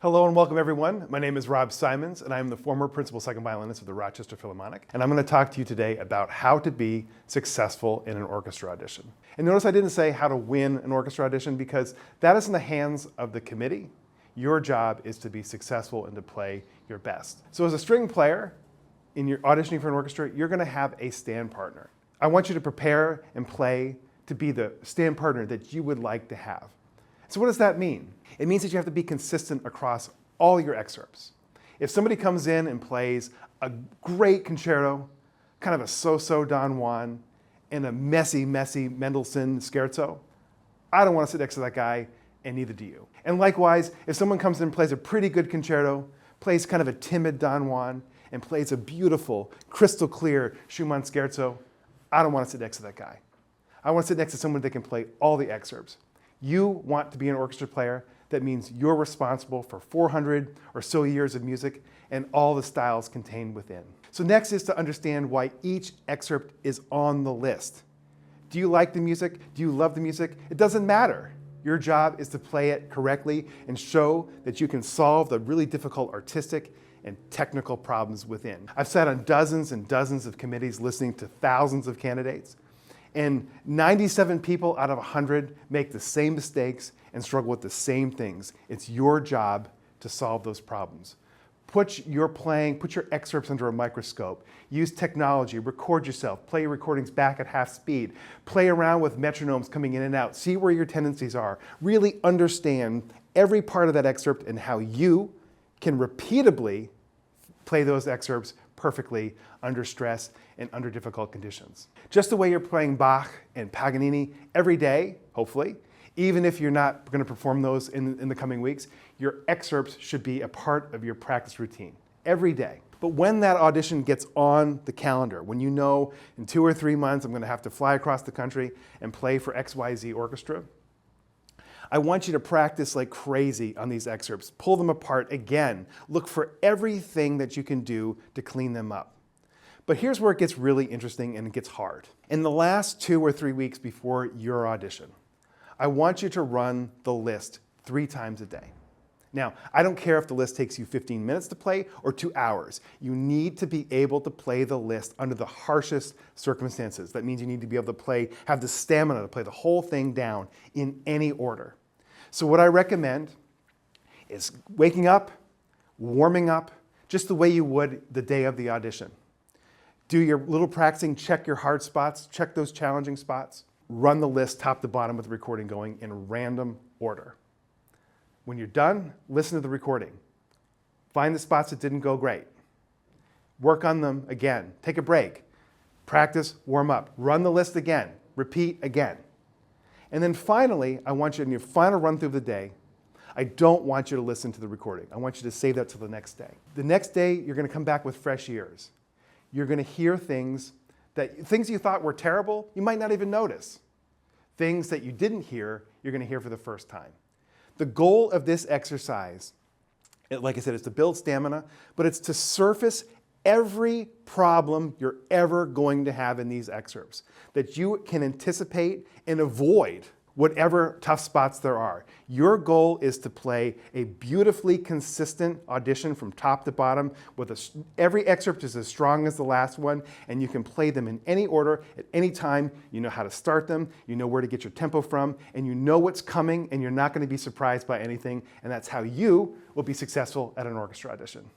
Hello and welcome everyone. My name is Rob Simonds and I'm the former principal second violinist of the Rochester Philharmonic. And I'm going to talk to you today about how to be successful in an orchestra audition. And notice I didn't say how to win an orchestra audition because that is in the hands of the committee. Your job is to be successful and to play your best. So as a string player, in your auditioning for an orchestra, you're going to have a stand partner. I want you to prepare and play to be the stand partner that you would like to have. So what does that mean? It means that you have to be consistent across all your excerpts. If somebody comes in and plays a great concerto, kind of a so-so Don Juan, and a messy Mendelssohn scherzo, I don't want to sit next to that guy, and neither do you. And likewise, if someone comes in and plays a pretty good concerto, plays kind of a timid Don Juan, and plays a beautiful, crystal clear Schumann scherzo, I don't want to sit next to that guy. I want to sit next to someone that can play all the excerpts. You want to be an orchestra player. That means you're responsible for 400 or so years of music and all the styles contained within. So next is to understand why each excerpt is on the list. Do you like the music? Do you love the music? It doesn't matter. Your job is to play it correctly and show that you can solve the really difficult artistic and technical problems within. I've sat on dozens and dozens of committees listening to thousands of candidates. And 97 people out of 100 make the same mistakes and struggle with the same things. It's your job to solve those problems. Put your excerpts under a microscope. Use technology, record yourself, play your recordings back at half speed. Play around with metronomes coming in and out. See where your tendencies are. Really understand every part of that excerpt and how you can repeatably play those excerpts perfectly under stress and under difficult conditions. Just the way you're playing Bach and Paganini every day, hopefully, even if you're not going to perform those in the coming weeks, your excerpts should be a part of your practice routine every day. But when that audition gets on the calendar, when you know in 2 or 3 months I'm going to have to fly across the country and play for XYZ orchestra, I want you to practice like crazy on these excerpts. Pull them apart again. Look for everything that you can do to clean them up. But here's where it gets really interesting and it gets hard. In the last 2 or 3 weeks before your audition, I want you to run the list 3 times a day. Now, I don't care if the list takes you 15 minutes to play or 2 hours. You need to be able to play the list under the harshest circumstances. That means you need to be able to have the stamina to play the whole thing down in any order. So what I recommend is waking up, warming up, just the way you would the day of the audition. Do your little practicing, check your hard spots, check those challenging spots. Run the list top to bottom with the recording going in random order. When you're done, listen to the recording. Find the spots that didn't go great. Work on them again. Take a break. Practice, warm up. Run the list again. Repeat again. And then finally, I want you in your final run through of the day, I don't want you to listen to the recording. I want you to save that till the next day. The next day, you're going to come back with fresh ears. You're going to hear things you thought were terrible, you might not even notice. Things that you didn't hear, you're going to hear for the first time. The goal of this exercise, like I said, is to build stamina, but it's to surface every problem you're ever going to have in these excerpts, that you can anticipate and avoid whatever tough spots there are. Your goal is to play a beautifully consistent audition from top to bottom with every excerpt is as strong as the last one, and you can play them in any order at any time. You know how to start them, you know where to get your tempo from, and you know what's coming, and you're not going to be surprised by anything, and that's how you will be successful at an orchestra audition.